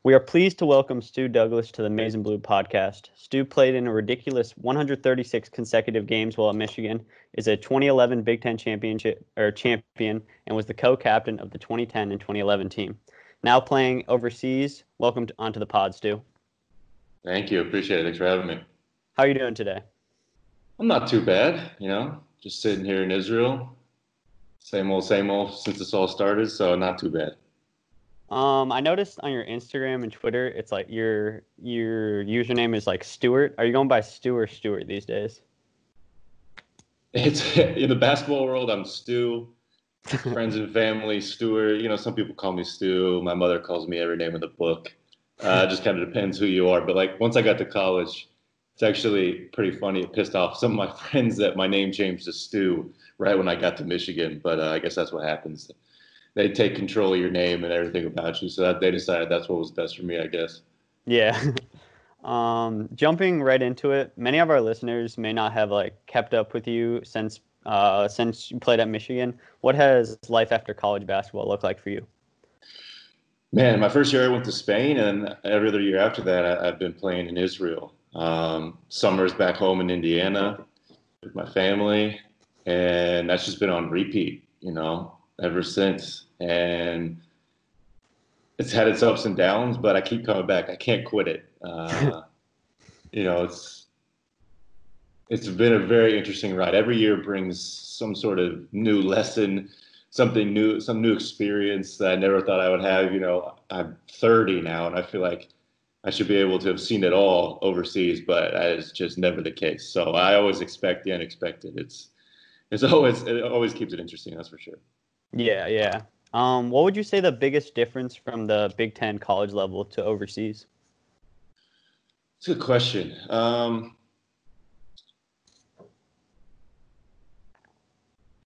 We are pleased to welcome Stu Douglas to the Maize and Blue podcast. Stu played in a ridiculous 136 consecutive games while at Michigan, is a 2011 Big Ten champion, and was the co-captain of the 2010 and 2011 team. Now playing overseas, welcome onto the pod, Stu. Thank you. Appreciate it. Thanks for having me. How are you doing today? I'm not too bad, just sitting here in Israel. Same old since this all started, so not too bad. I noticed on your Instagram and Twitter, it's like your username is like Stewart. Are you going by Stu or Stewart these days? It's in the basketball world, I'm Stu. Friends and family, Stewart. Some people call me Stu. My mother calls me every name in the book. It just kind of depends who you are. But once I got to college, it's actually pretty funny. It pissed off some of my friends that my name changed to Stu right when I got to Michigan. But I guess that's what happens. They take control of your name and everything about you. So that they decided that's what was best for me, I guess. Yeah. Jumping right into it, many of our listeners may not have kept up with you since you played at Michigan. What has life after college basketball looked like for you? Man, my first year I went to Spain, and every other year after that I've been playing in Israel. Summers back home in Indiana with my family, and that's just been on repeat, ever since. And it's had its ups and downs, but I keep coming back. I can't quit it. It's been a very interesting ride. Every year brings some sort of new lesson, something new, some new experience that I never thought I would have. I'm 30 now, and I feel like I should be able to have seen it all overseas, but it's just never the case. So I always expect the unexpected. It always keeps it interesting. That's for sure. Yeah. What would you say the biggest difference from the Big Ten college level to overseas? It's a good question.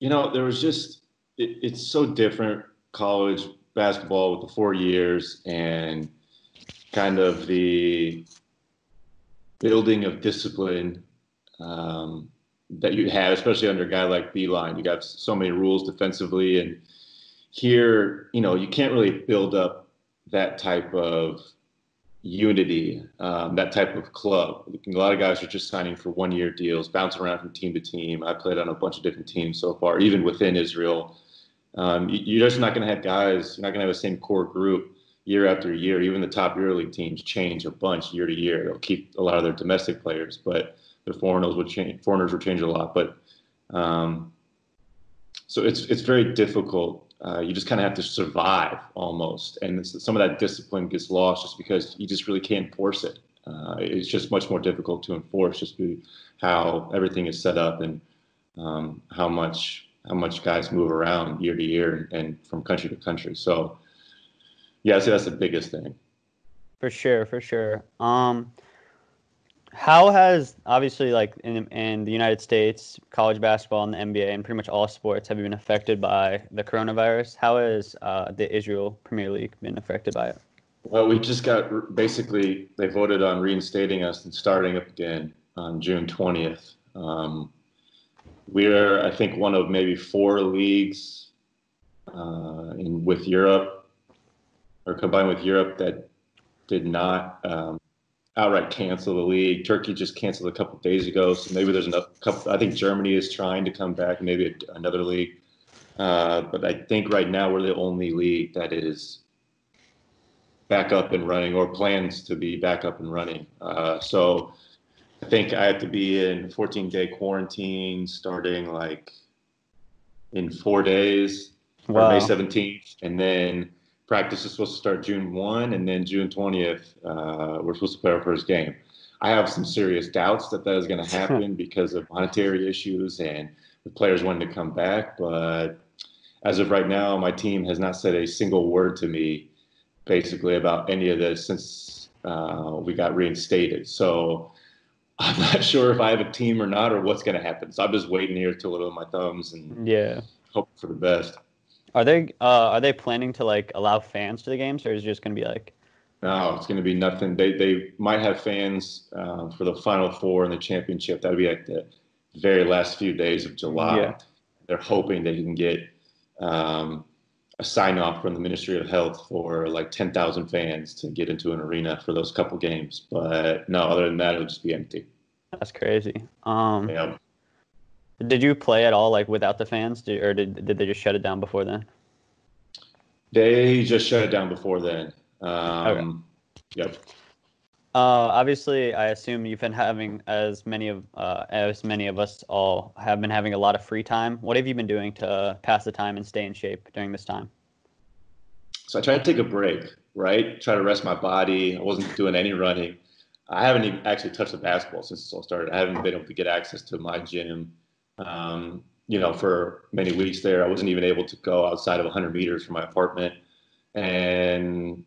There was just, it's so different, college basketball with the 4 years and kind of the building of discipline that you have, especially under a guy like Beeline. You got so many rules defensively, and here, you can't really build up that type of unity, that type of club. A lot of guys are just signing for 1-year deals, bouncing around from team to team. I played on a bunch of different teams so far, even within Israel. You're just not going to have guys, you're not going to have the same core group year after year. Even the top EuroLeague teams change a bunch year to year. They'll keep a lot of their domestic players, but the foreigners would change a lot. But so it's very difficult. You just kind of have to survive almost. And some of that discipline gets lost just because you just really can't enforce it. It's just much more difficult to enforce just how everything is set up and how much guys move around year to year and from country to country. So, yeah, I'd say that's the biggest thing. For sure. How has, obviously, in the United States, college basketball and the NBA and pretty much all sports have been affected by the coronavirus? How has the Israel Premier League been affected by it? Well, we just basically, they voted on reinstating us and starting up again on June 20th. We're, I think, one of maybe 4 leagues with Europe, or combined with Europe, that did not outright cancel the league. Turkey just canceled a couple of days ago, so maybe there's I think Germany is trying to come back, maybe another league. But I think right now we're the only league that is back up and running, or plans to be back up and running. So I think I have to be in 14-day quarantine starting in 4 days, Wow. May 17th, and then practice is supposed to start June 1, and then June 20th, we're supposed to play our first game. I have some serious doubts that is going to happen because of monetary issues and the players wanting to come back. But as of right now, my team has not said a single word to me, basically, about any of this since we got reinstated. So I'm not sure if I have a team or not, or what's going to happen. So I'm just waiting here to twiddle my thumbs and hope for the best. Are they planning to allow fans to the games, or is it just going to be No, it's going to be nothing. They might have fans for the Final Four and the championship. That would be the very last few days of July. Yeah. They're hoping they can get a a sign off from the Ministry of Health for like 10,000 fans to get into an arena for those couple games. But no, other than that, it would just be empty. That's crazy. Yeah. Did you play at all like without the fans, or did they just shut it down before then? They just shut it down before then. Okay. Yep. Obviously, I assume you've been having as many of us all have been having a lot of free time. What have you been doing to pass the time and stay in shape during this time? So I tried to take a break, right? Try to rest my body. I wasn't doing any running. I haven't even actually touched the basketball since this all started. I haven't been able to get access to my gym. For many weeks there, I wasn't even able to go outside of 100 meters from my apartment. And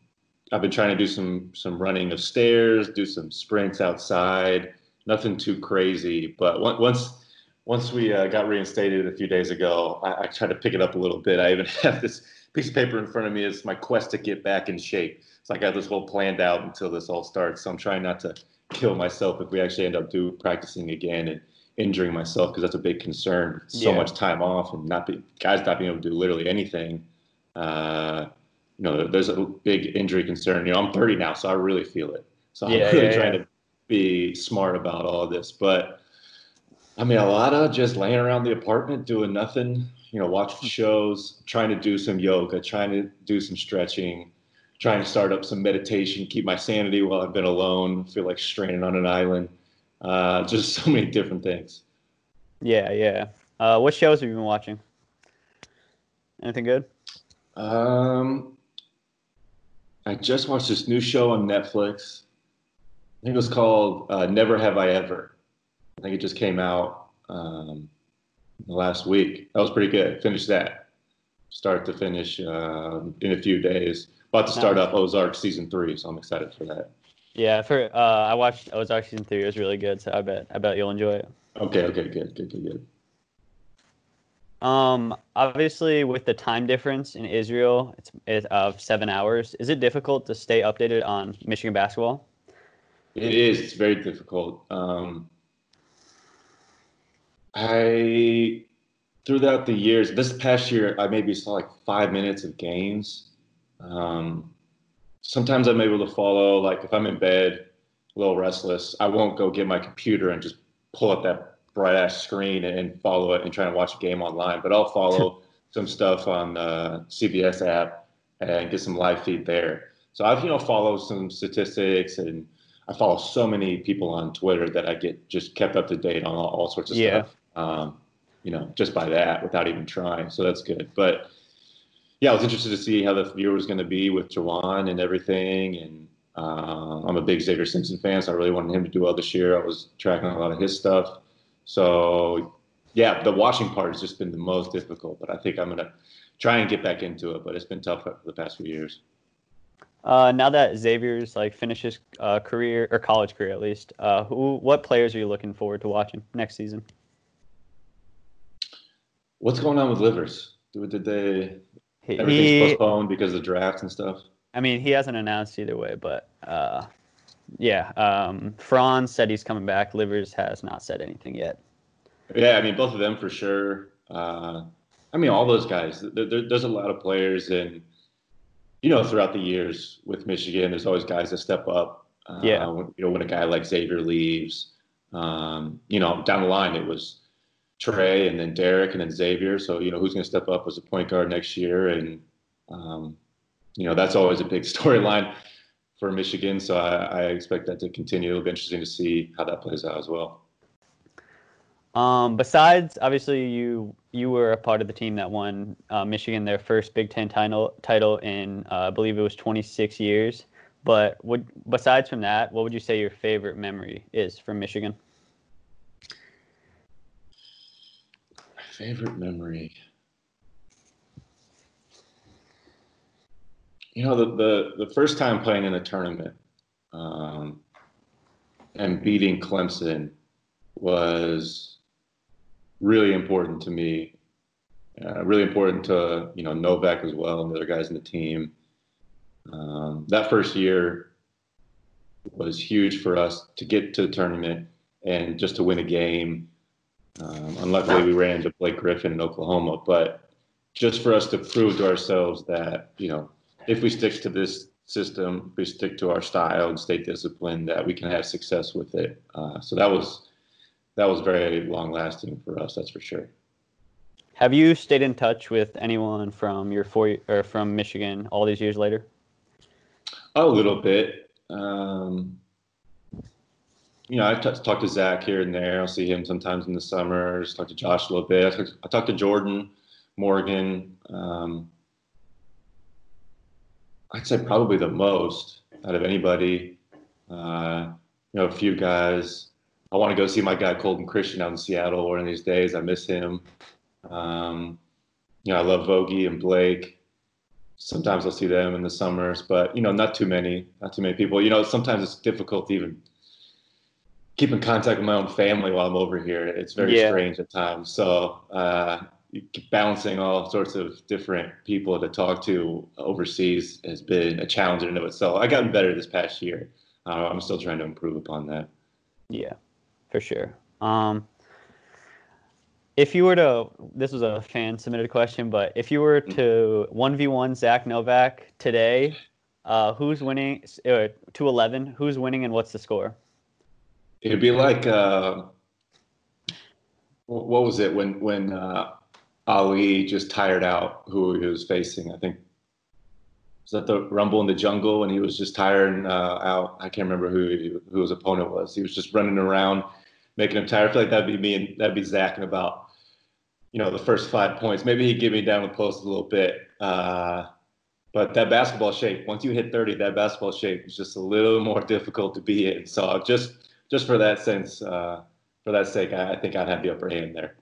I've been trying to do some running of stairs, do some sprints outside. Nothing too crazy, but once we got reinstated a few days ago, I tried to pick it up a little bit. I even have this piece of paper in front of me. It's my quest to get back in shape. So I got this whole planned out until this all starts. So I'm trying not to kill myself if we actually end up practicing again and injuring myself, because that's a big concern. So much time off and guys not being able to do literally anything. There's a big injury concern. I'm 30 now, so I really feel it. So I'm really trying to be smart about all this. But I mean, a lot of just laying around the apartment doing nothing, watching shows, trying to do some yoga, trying to do some stretching, trying to start up some meditation, keep my sanity while I've been alone, feel like stranded on an island. Just so many different things. Yeah. What shows have you been watching? Anything good? I just watched this new show on Netflix. I think it was called Never Have I Ever. I think it just came out last week. That was pretty good. Finished that. Start to finish in a few days. About to start up Ozark season 3, so I'm excited for that. Yeah, I watched Ozark season 3. It was really good, so I bet you'll enjoy it. Okay, good. Obviously, with the time difference in Israel, it's of 7 hours. Is it difficult to stay updated on Michigan basketball? It is. It's very difficult. Throughout the years, this past year, I maybe saw like 5 minutes of games. Sometimes I'm able to follow, like if I'm in bed, a little restless, I won't go get my computer and just pull up that bright ass screen and follow it and try and watch a game online. But I'll follow some stuff on the CBS app and get some live feed there. So I've, followed some statistics, and I follow so many people on Twitter that I get just kept up to date on all sorts of stuff. Just by that without even trying. So that's good. But yeah, I was interested to see how the viewer was going to be with Jawan and everything. And I'm a big Xavier Simpson fan, so I really wanted him to do well this year. I was tracking a lot of his stuff. So yeah, the watching part has just been the most difficult, but I think I'm going to try and get back into it. But it's been tough for the past few years. Now that Xavier's finished his career, or college career at least, what players are you looking forward to watching next season? What's going on with Livers? Everything's postponed because of the draft and stuff? I mean, he hasn't announced either way, but Franz said he's coming back. Livers has not said anything yet. Yeah, I mean, both of them for sure. All those guys. There's a lot of players, and throughout the years with Michigan, there's always guys that step up. When a guy like Xavier leaves, down the line it was Trey and then Derek and then Xavier. So who's going to step up as a point guard next year, and that's always a big storyline for Michigan. So I expect that to continue. It'll be interesting to see how that plays out as well. Besides, obviously, you were a part of the team that won Michigan their first Big Ten title in, I believe it was 26 years. But besides from that, what would you say your favorite memory is from Michigan? My favorite memory. The first time playing in a tournament and beating Clemson was really important to me. Really important to Novak as well and the other guys in the team. That first year was huge for us to get to the tournament and just to win a game. Unluckily, we ran into Blake Griffin in Oklahoma, but just for us to prove to ourselves that, if we stick to this system, if we stick to our style and stay disciplined, that we can have success with it. So that was very long lasting for us. That's for sure. Have you stayed in touch with anyone from from Michigan all these years later? A little bit. I talk to Zack here and there. I'll see him sometimes in the summer. Just talk to Josh a little bit. I talk to Jordan, Morgan. I'd say probably the most out of anybody. A few guys. I want to go see my guy Colton Christian out in Seattle one of these days. I miss him. I love Vogie and Blake. Sometimes I'll see them in the summers, but not too many people. Sometimes it's difficult to even keep in contact with my own family while I'm over here. It's very strange at times. So balancing all sorts of different people to talk to overseas has been a challenge in and of itself. I gotten better this past year. I'm still trying to improve upon that. Yeah, for sure. If you were to, this was a fan submitted question, but if you were to 1v1 Zack Novak today, who's winning? 2-11, who's winning and what's the score? It'd be like, what was it when Ali just tired out who he was facing? I think, was that the Rumble in the Jungle, and he was just tiring out? I can't remember who his opponent was. He was just running around, making him tired. I feel like that'd be me and that'd be Zack in about, the first 5 points. Maybe he'd get me down the post a little bit. But that basketball shape, once you hit 30, that basketball shape is just a little more difficult to be in. So just for that sense, for that sake, I think I'd have the upper hand there.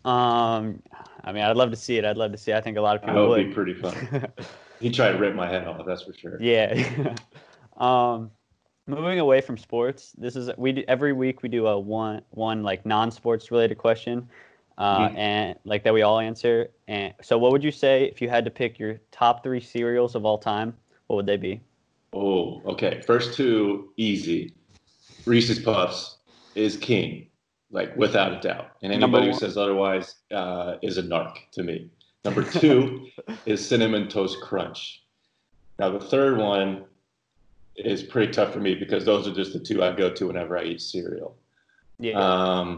I'd love to see it. I think a lot of people would. That would be pretty fun. He'd try to rip my head off, that's for sure. Yeah. Moving away from sports, every week we do a one like non-sports related question, and like that we all answer. And so, what would you say if you had to pick your top 3 cereals of all time? What would they be? Oh, okay. First 2, easy. Reese's Puffs is king, like without a doubt. And anybody who says otherwise is a narc to me. Number 2 is Cinnamon Toast Crunch. Now the third one is pretty tough for me because those are just the 2 I go to whenever I eat cereal. Yeah.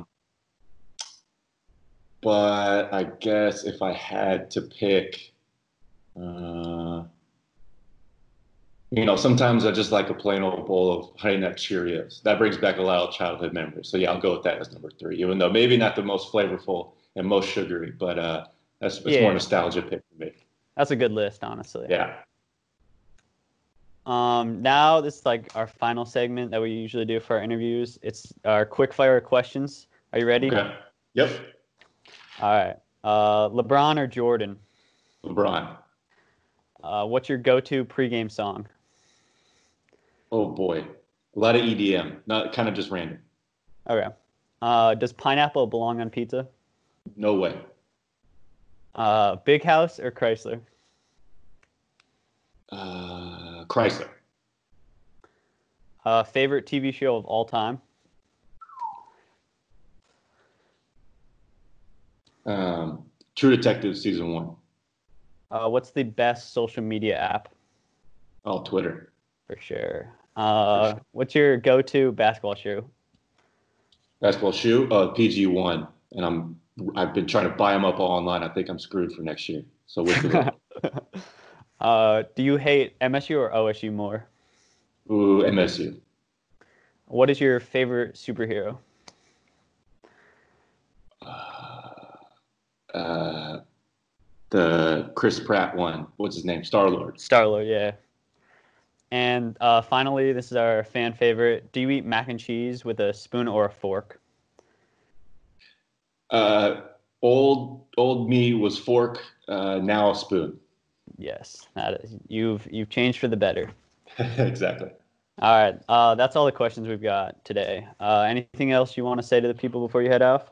But I guess if I had to pick, sometimes I just like a plain old bowl of Honey Nut Cheerios. That brings back a lot of childhood memories. So yeah, I'll go with that as number 3, even though maybe not the most flavorful and most sugary, but it's more nostalgia pick for me. That's a good list, honestly. Yeah. Now this is like our final segment that we usually do for our interviews. It's our Quickfire Questions. Are you ready? Okay. Yep. All right. LeBron or Jordan? LeBron. What's your go-to pregame song? Oh boy, a lot of EDM, not kind of just random. Okay. Does pineapple belong on pizza? No way. Big House or Chrysler? Chrysler. Favorite TV show of all time? True Detective season 1. What's the best social media app? Oh, Twitter. For sure. What's your go-to basketball shoe? Basketball shoe? PG1. And I've been trying to buy them up all online. I think I'm screwed for next year. So wish me luck. Do you hate MSU or OSU more? Ooh, MSU. What is your favorite superhero? The Chris Pratt one. What's his name? Star-Lord. Star-Lord, yeah. And finally, this is our fan favorite. Do you eat mac and cheese with a spoon or a fork? Old me was fork, now a spoon. Yes, you've changed for the better. Exactly. All right, that's all the questions we've got today. Anything else you want to say to the people before you head off?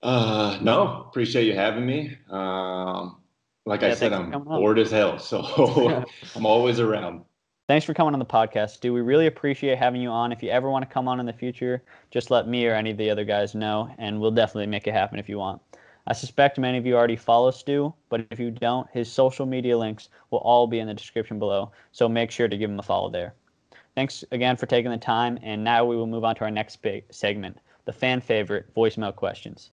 No, appreciate you having me. Like I said, I'm bored as hell, so I'm always around. Thanks for coming on the podcast, Stu. We really appreciate having you on. If you ever want to come on in the future, just let me or any of the other guys know, and we'll definitely make it happen if you want. I suspect many of you already follow Stu, but if you don't, his social media links will all be in the description below, so make sure to give him a follow there. Thanks again for taking the time, and now we will move on to our next big segment, the fan favorite voicemail questions.